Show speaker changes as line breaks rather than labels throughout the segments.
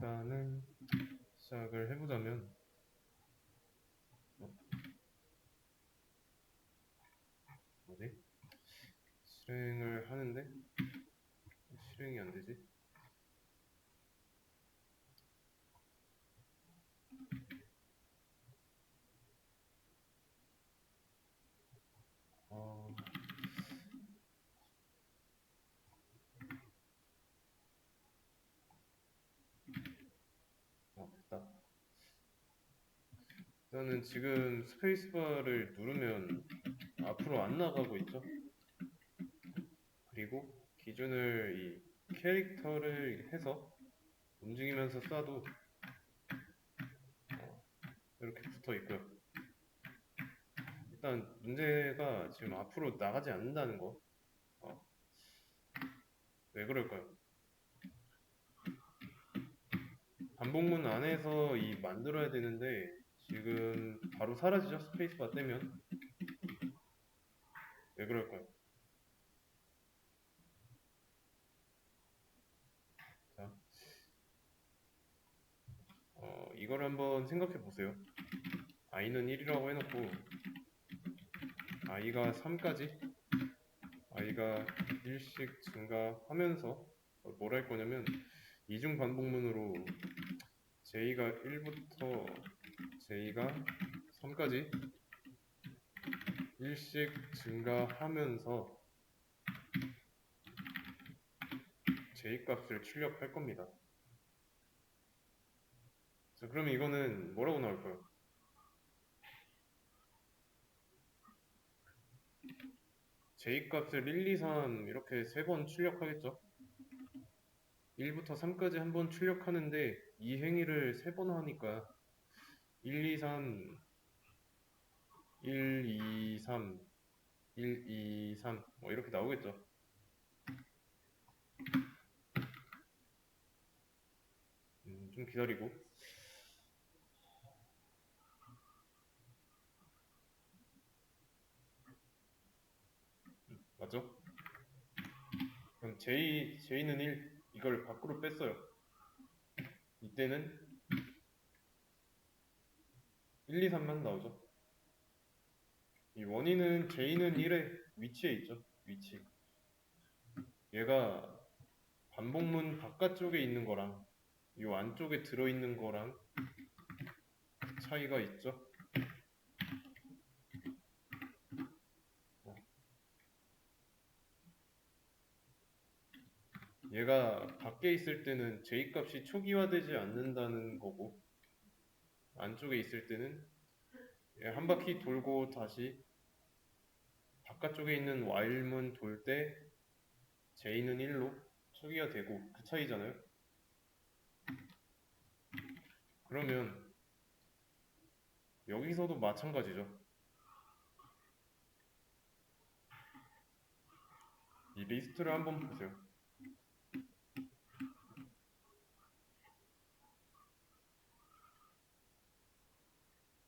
일단은 시작을 해보자면 뭐지? 실행을 하는데 실행이 안 되지? 어, 됐다. 일단은 지금 스페이스바를 누르면 앞으로 안 나가고 있죠? 그리고 기준을 이 캐릭터를 해서 움직이면서 쏴도 이렇게 붙어 있고요. 일단 문제가 지금 앞으로 나가지 않는다는 거. 왜 그럴까요? 반복문 안에서 이 만들어야 되는데 지금 바로 사라지죠? 스페이스바 떼면. 왜 그럴까요? 자, 이걸 한번 생각해 보세요. i는 1이라고 해놓고 i가 3까지 i가 1씩 증가하면서 뭘 할 거냐면 이중 반복문으로 j가 1부터 j가 3까지 1씩 증가하면서 j 값을 출력할 겁니다. 자, 그러면 이거는 뭐라고 나올까요? j 값을 1, 2, 3 이렇게 3번 출력하겠죠? 1부터 3까지 한 번 출력하는데 이 행위를 3번 하니까 1, 2, 3, 1, 2, 3, 1, 2, 3 뭐 이렇게 나오겠죠. 좀 기다리고. 맞죠? 그럼 J는 1 이걸 밖으로 뺐어요. 이때는 1, 2, 3만 나오죠. 이 원인은 J는 1의 위치에 있죠. 위치. 얘가 반복문 바깥쪽에 있는 거랑 이 안쪽에 들어있는 거랑 차이가 있죠. 얘가 밖에 있을 때는 J 값이 초기화되지 않는다는 거고 안쪽에 있을 때는 한 바퀴 돌고 다시 바깥쪽에 있는 while문 돌 때 J는 1로 초기화되고 그 차이잖아요. 그러면 여기서도 마찬가지죠. 이 리스트를 한번 보세요.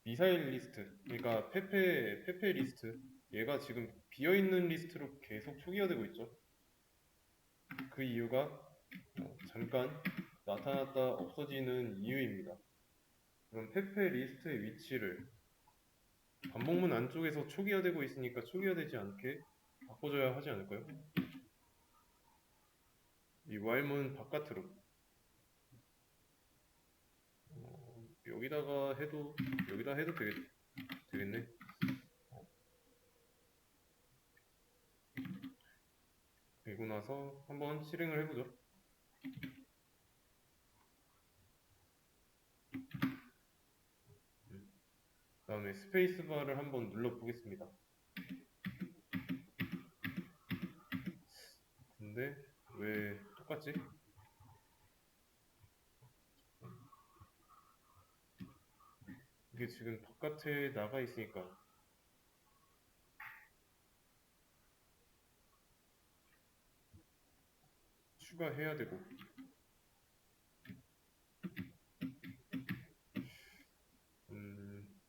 미사일 리스트, 그러니까 페페 리스트, 얘가 지금 비어있는 리스트로 계속 초기화되고 있죠. 그 이유가 잠깐 나타났다 없어지는 이유입니다. 그럼 페페 리스트의 위치를 반복문 안쪽에서 초기화되고 있으니까 초기화되지 않게 바꿔줘야 하지 않을까요? 이 while문 바깥으로 여기다가 해도 되겠네. 그리고 나서 한번 실행을 해보죠. 그 다음에 스페이스바를 한번 눌러보겠습니다. 근데 왜 똑같지? 이게 지금 바깥에 나가 있으니까 추가해야 되고 음,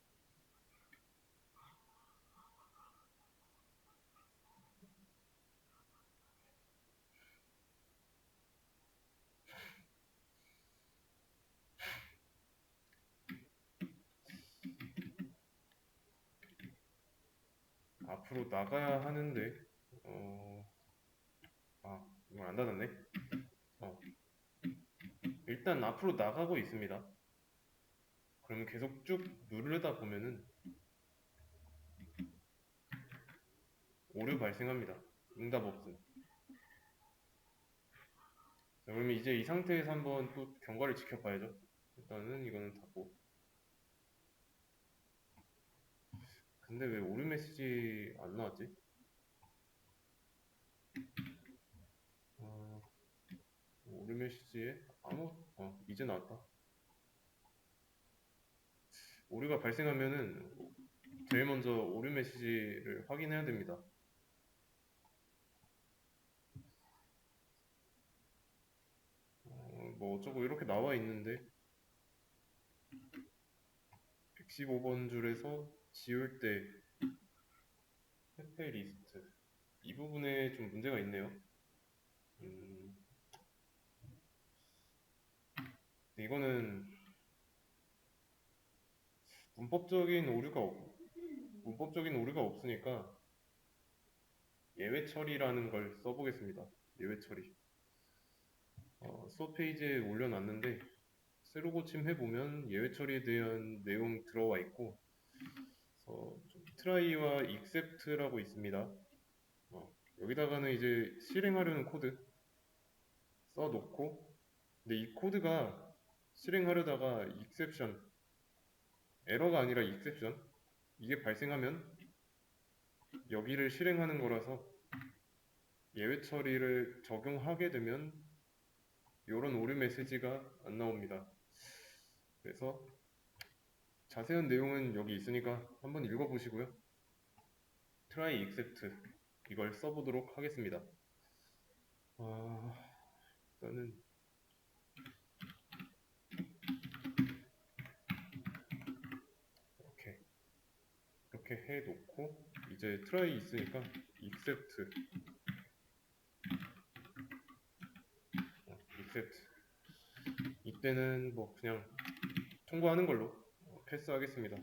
앞으로 나가야 하는데 이거 안 닫았네. 어, 일단 앞으로 나가고 있습니다. 그러면 계속 쭉 누르다 보면은 오류 발생합니다. 응답 없음. 자, 그러면 이제 이 상태에서 한번 또 경과를 지켜봐야죠. 일단은 이거는 닫고. 근데 왜 오류 메시지 안 나왔지? 어, 오류 메시지에 이제 나왔다. 오류가 발생하면은 제일 먼저 오류 메시지를 확인해야 됩니다. 뭐 어쩌고 이렇게 나와 있는데 115번 줄에서 지울 때 페페 리스트 이 부분에 좀 문제가 있네요. 음, 이거는 문법적인 오류가 문법적인 오류가 없으니까 예외 처리라는 걸 써보겠습니다. 예외 처리. 수업 페이지에 올려놨는데 새로 고침해보면 예외 처리에 대한 내용 들어와 있고 좀 try와 except라고 있습니다. 여기다가는 이제 실행하려는 코드 써놓고 근데 이 코드가 실행하려다가 exception 에러가 아니라 exception 이게 발생하면 여기를 실행하는 거라서 예외 처리를 적용하게 되면 이런 오류 메시지가 안 나옵니다. 그래서 자세한 내용은 여기 있으니까 한번 읽어보시고요. try except 이걸 써보도록 하겠습니다. 일단은 이렇게 해놓고 이제 try 있으니까 except 이때는 뭐 그냥 통과하는 걸로 패스하겠습니다.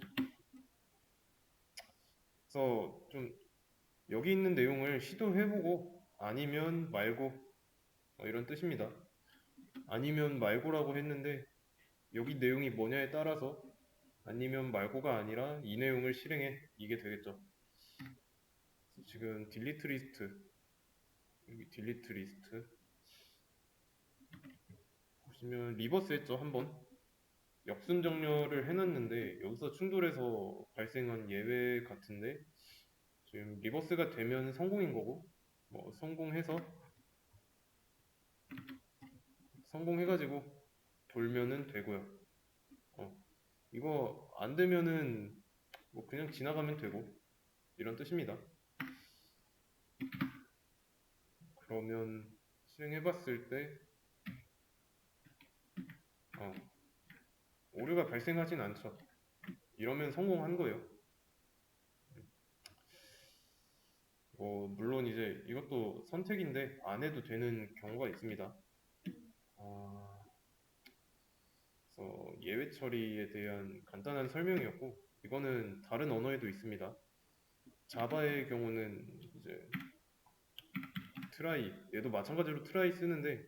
그래서 좀 여기 있는 내용을 시도해보고 아니면 말고 이런 뜻입니다. 아니면 말고라고 했는데 여기 내용이 뭐냐에 따라서 아니면 말고가 아니라 이 내용을 실행해 이게 되겠죠. 지금 딜리트 리스트 여기 딜리트 리스트 보시면 리버스 했죠. 한번 역순 정렬을 해놨는데 여기서 충돌해서 발생한 예외 같은데 지금 리버스가 되면 성공인 거고 뭐 성공해가지고 돌면은 되고요. 이거 안 되면은 뭐 그냥 지나가면 되고 이런 뜻입니다. 그러면 실행해봤을 때 오류가 발생하진 않죠. 이러면 성공한 거예요. 물론 이제 이것도 선택인데 안 해도 되는 경우가 있습니다. 그래서 예외 처리에 대한 간단한 설명이었고 이거는 다른 언어에도 있습니다. 자바의 경우는 이제 try 얘도 마찬가지로 try 쓰는데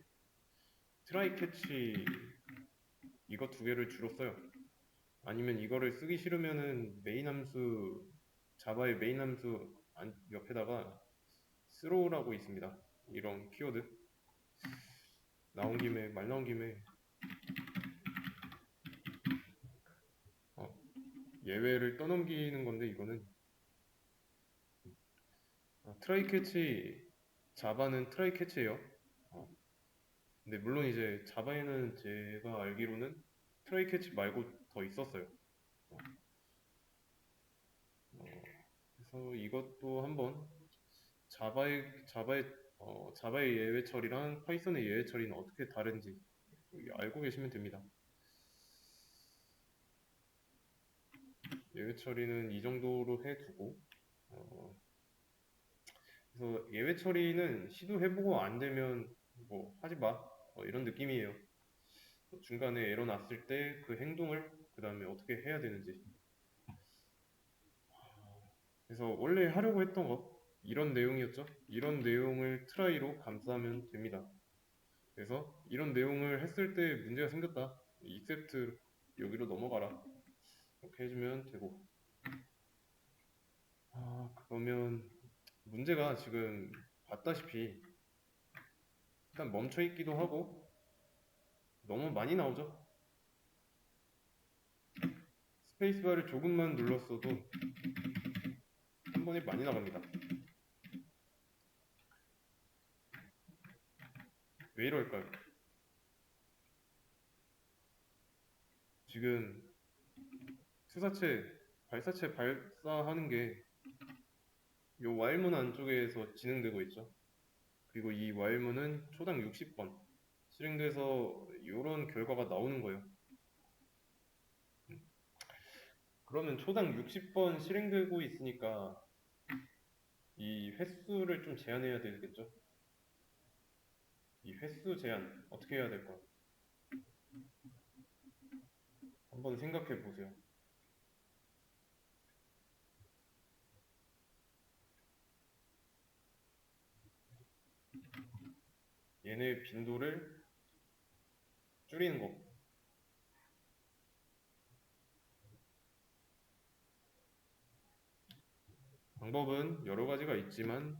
try catch 이거 두 개를 주로 써요. 아니면 이거를 쓰기 싫으면은 메인 함수 자바의 메인 함수 옆에다가 throw라고 있습니다. 이런 키워드 말 나온 김에 예외를 떠넘기는 건데 이거는 트라이 캐치 자바는 트라이 캐치예요. 근데 물론 이제 자바에는 제가 알기로는 트라이 캐치 말고 더 있었어요. 그래서 이것도 한번 자바의 예외 처리랑 파이썬의 예외 처리는 어떻게 다른지 알고 계시면 됩니다. 예외 처리는 이 정도로 해두고 그래서 예외 처리는 시도해보고 안 되면 뭐 하지 마 이런 느낌이에요. 중간에 에러 났을 때 그 행동을 그 다음에 어떻게 해야 되는지 그래서 원래 하려고 했던 거 이런 내용이었죠. 이런 내용을 트라이로 감싸면 됩니다. 그래서 이런 내용을 했을 때 문제가 생겼다. except 여기로 넘어가라. 이렇게 해주면 되고. 그러면 문제가 지금 봤다시피 일단 멈춰 있기도 하고 너무 많이 나오죠. 스페이스바를 조금만 눌렀어도 한 번에 많이 나갑니다. 왜 이럴까요? 지금 발사체 발사하는 게 이 와일문 안쪽에서 진행되고 있죠. 그리고 이 와일문은 초당 60번 실행돼서 이런 결과가 나오는 거예요. 그러면 초당 60번 실행되고 있으니까 이 횟수를 좀 제한해야 되겠죠? 이 횟수 제한 어떻게 해야 될까? 한번 생각해 보세요. 얘네 빈도를 줄이는 거. 방법은 여러 가지가 있지만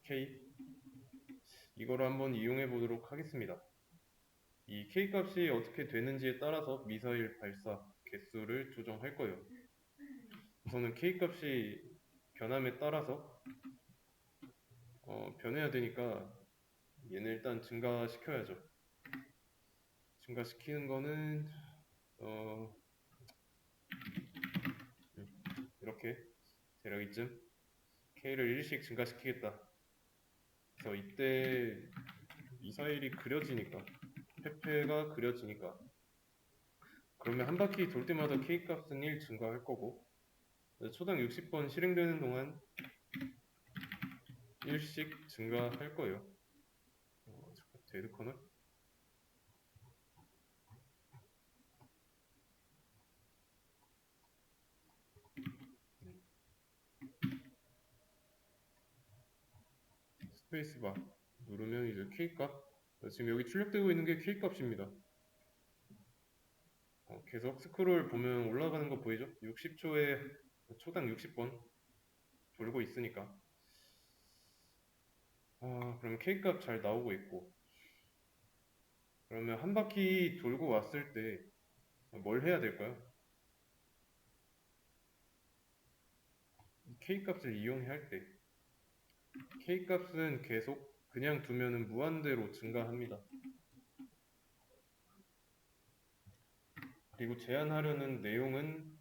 K 이거를 한번 이용해 보도록 하겠습니다. 이 K 값이 어떻게 되는지에 따라서 미사일 발사 개수를 조정할 거예요. 우선은 K 값이 변함에 따라서 변해야 되니까 얘는 일단 증가시켜야죠. 증가시키는 거는 이렇게 대략 이쯤 K를 1씩 증가시키겠다. 그래서 이때 미사일이 그려지니까 페페가 그려지니까 그러면 한 바퀴 돌 때마다 K 값은 1 증가할 거고 초당 60번 실행되는 동안 1씩 증가할 거예요. 잠깐 데드 커널 스페이스바 누르면 이제 K 값 지금 여기 출력되고 있는 게 K 값입니다. 계속 스크롤 보면 올라가는 거 보이죠? 60초에 초당 60번 돌고 있으니까 그러면 K 값 잘 나오고 있고 그러면 한 바퀴 돌고 왔을 때 뭘 해야 될까요? K 값을 이용할 때 K 값은 계속 그냥 두면은 무한대로 증가합니다. 그리고 제한하려는 내용은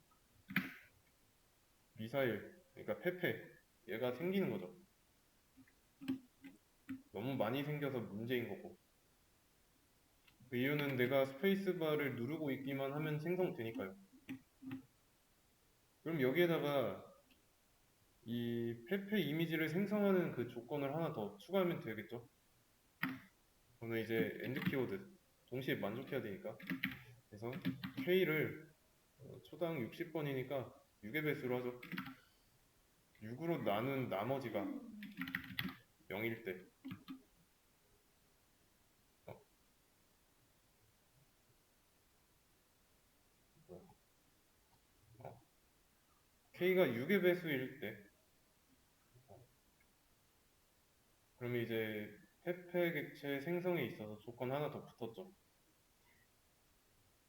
미사일, 그러니까 페페 얘가 생기는 거죠. 너무 많이 생겨서 문제인 거고 그 이유는 내가 스페이스바를 누르고 있기만 하면 생성되니까요. 그럼 여기에다가 이 페페 이미지를 생성하는 그 조건을 하나 더 추가하면 되겠죠. 저는 이제 엔드 키워드 동시에 만족해야 되니까 그래서 K를 초당 60번이니까 6의 배수로 하죠. 6으로 나눈 나머지가 0일 때 K가 6의 배수일 때 그러면 이제 페페 객체 생성에 있어서 조건 하나 더 붙었죠.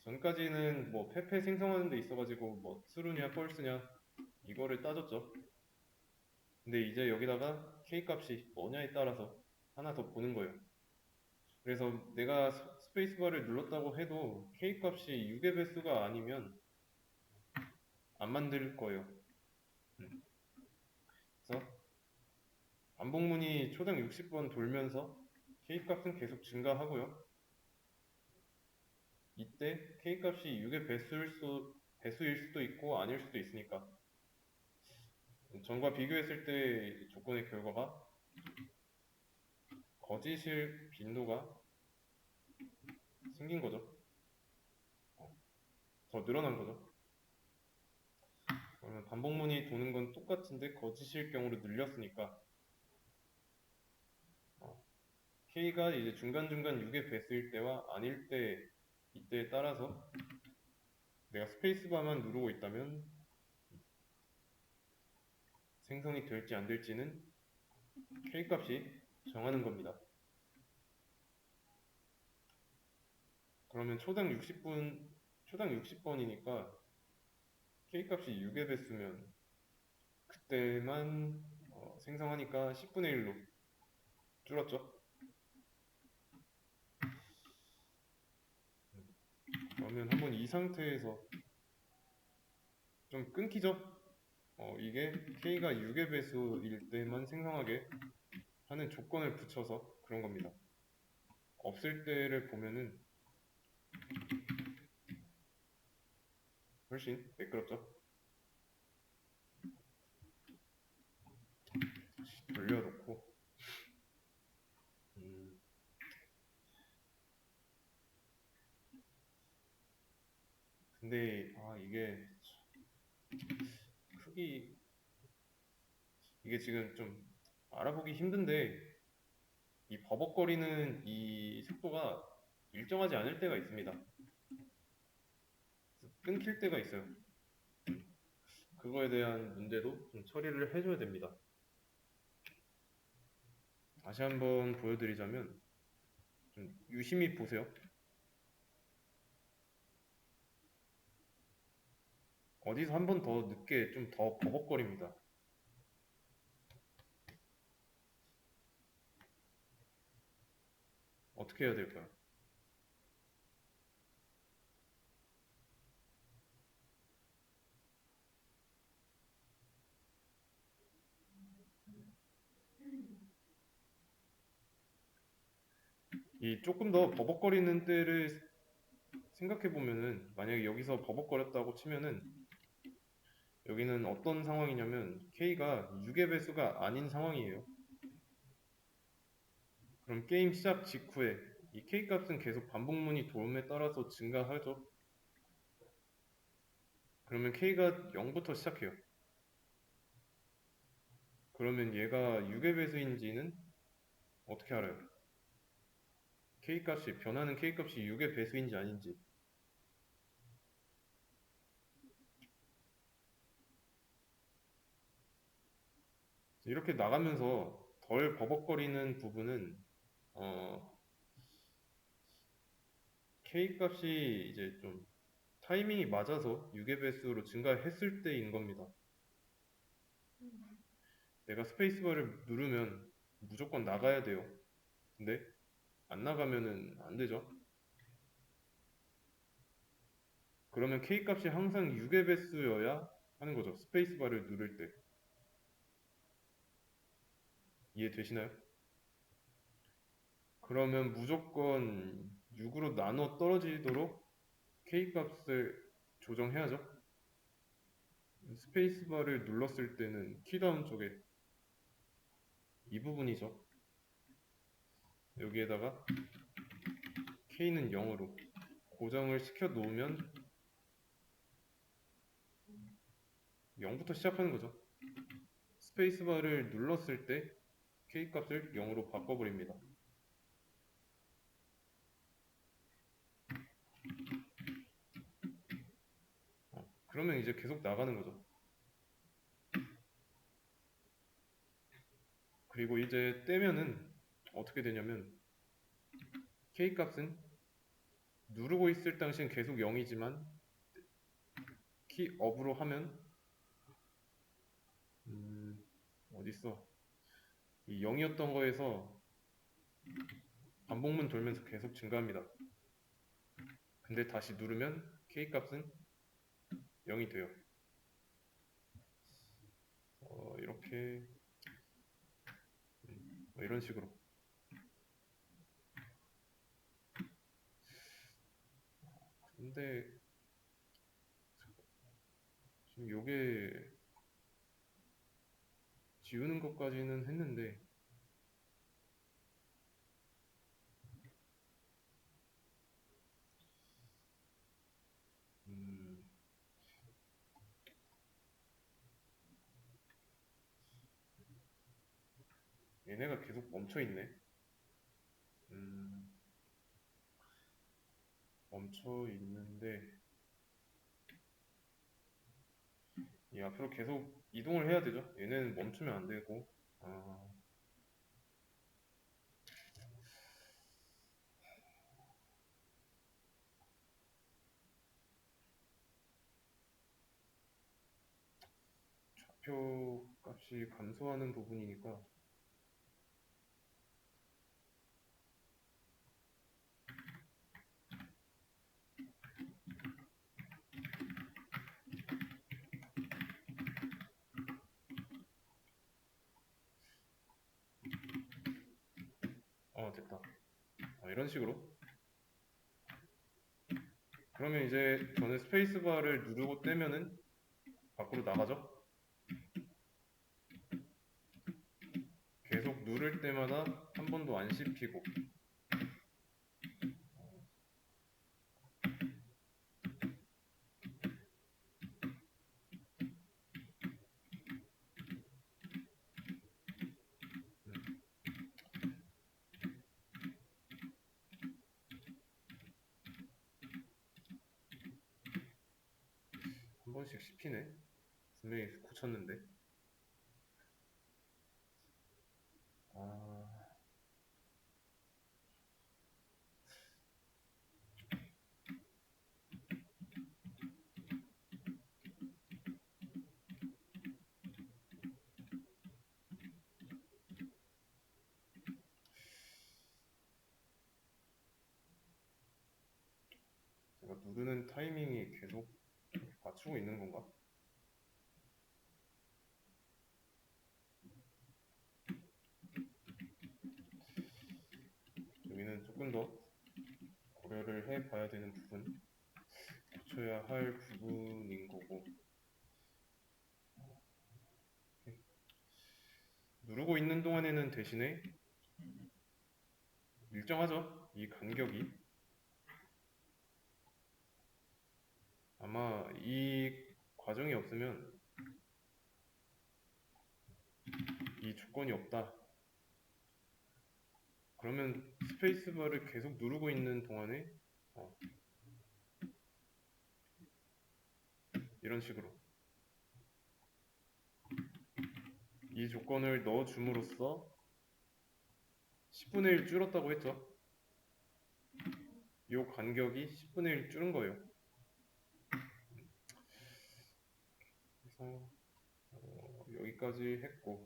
전까지는 뭐 페페 생성하는 데 있어가지고 뭐 true냐 false냐 이거를 따졌죠. 근데 이제 여기다가 K 값이 뭐냐에 따라서 하나 더 보는 거예요. 그래서 내가 스페이스바를 눌렀다고 해도 K 값이 6의 배수가 아니면 안 만들 거예요. 그래서 반복문이 초당 60번 돌면서 K 값은 계속 증가하고요. 이때 K 값이 6의 배수일 수도 있고 아닐 수도 있으니까 전과 비교했을 때 조건의 결과가 거짓일 빈도가 생긴 거죠. 더 늘어난 거죠. 그러면 반복문이 도는 건 똑같은데 거짓일 경우로 늘렸으니까 K가 이제 중간중간 6의 배수일 때와 아닐 때 이때에 따라서 내가 스페이스바만 누르고 있다면 생성이 될지 안 될지는 K 값이 정하는 겁니다. 그러면 초당 60번이니까 K 값이 6의 배수면 그때만 생성하니까 10분의 1로 줄었죠. 그러면 한번 이 상태에서 좀 끊기죠? 이게 K가 6의 배수일 때만 생성하게 하는 조건을 붙여서 그런 겁니다. 없을 때를 보면은 훨씬 매끄럽죠? 다시 돌려놓고 근데 이게 크기 이게 지금 좀 알아보기 힘든데 이 버벅거리는 이 속도가 일정하지 않을 때가 있습니다. 끊길 때가 있어요. 그거에 대한 문제도 좀 처리를 해줘야 됩니다. 다시 한번 보여드리자면 좀 유심히 보세요. 어디서 한 번 더 늦게 좀 더 버벅거립니다. 어떻게 해야 될까요? 이 조금 더 버벅거리는 때를 생각해 보면은 만약에 여기서 버벅거렸다고 치면은 여기는 어떤 상황이냐면 K가 6의 배수가 아닌 상황이에요. 그럼 게임 시작 직후에 이 K 값은 계속 반복문이 도움에 따라서 증가하죠. 그러면 K가 0부터 시작해요. 그러면 얘가 6의 배수인지는 어떻게 알아요? 변하는 K 값이 6의 배수인지 아닌지. 이렇게 나가면서 덜 버벅거리는 부분은 K 값이 이제 좀 타이밍이 맞아서 6의 배수로 증가했을 때인 겁니다. 내가 스페이스바를 누르면 무조건 나가야 돼요. 근데 안 나가면은 안 되죠. 그러면 K 값이 항상 6의 배수여야 하는 거죠. 스페이스바를 누를 때. 이해되시나요? 그러면 무조건 6으로 나눠 떨어지도록 K 값을 조정해야죠. 스페이스바를 눌렀을 때는 키다운 쪽에 이 부분이죠. 여기에다가 K는 0으로 고정을 시켜 놓으면 0부터 시작하는 거죠. 스페이스바를 눌렀을 때 K 값을 0으로 바꿔버립니다. 그러면 이제 계속 나가는 거죠. 그리고 이제 떼면은 어떻게 되냐면 K 값은 누르고 있을 당시엔 계속 0이지만 키 업으로 하면 어딨어? 이 0이었던 거에서 반복문 돌면서 계속 증가합니다. 근데 다시 누르면 K 값은 0이 돼요. 이렇게 이런 식으로 근데 지금 요게 지우는 것까지는 했는데 음, 얘네가 계속 멈춰 있네. 멈춰 있는데 이 앞으로 계속 이동을 해야 되죠. 얘네는 멈추면 안 되고. 아, 좌표 값이 감소하는 부분이니까 됐다. 이런 식으로. 그러면 이제 저는 스페이스바를 누르고 떼면은 밖으로 나가죠. 계속 누를 때마다 한 번도 안 씹히고. 한 번씩 씹히네. 분명히 고쳤는데. 아, 제가 누르는 타이밍이 계속 맞추고 있는 건가? 여기는 조금 더 고려를 해봐야 되는 부분, 고쳐야 할 부분인 거고. 누르고 있는 동안에는 대신에 일정하죠? 이 간격이. 아마 이 과정이 없으면 이 조건이 없다. 그러면 스페이스바를 계속 누르고 있는 동안에 이런 식으로 이 조건을 넣어줌으로써 10분의 1 줄었다고 했죠. 이 간격이 10분의 1 줄은 거예요. 그래서 여기까지 했고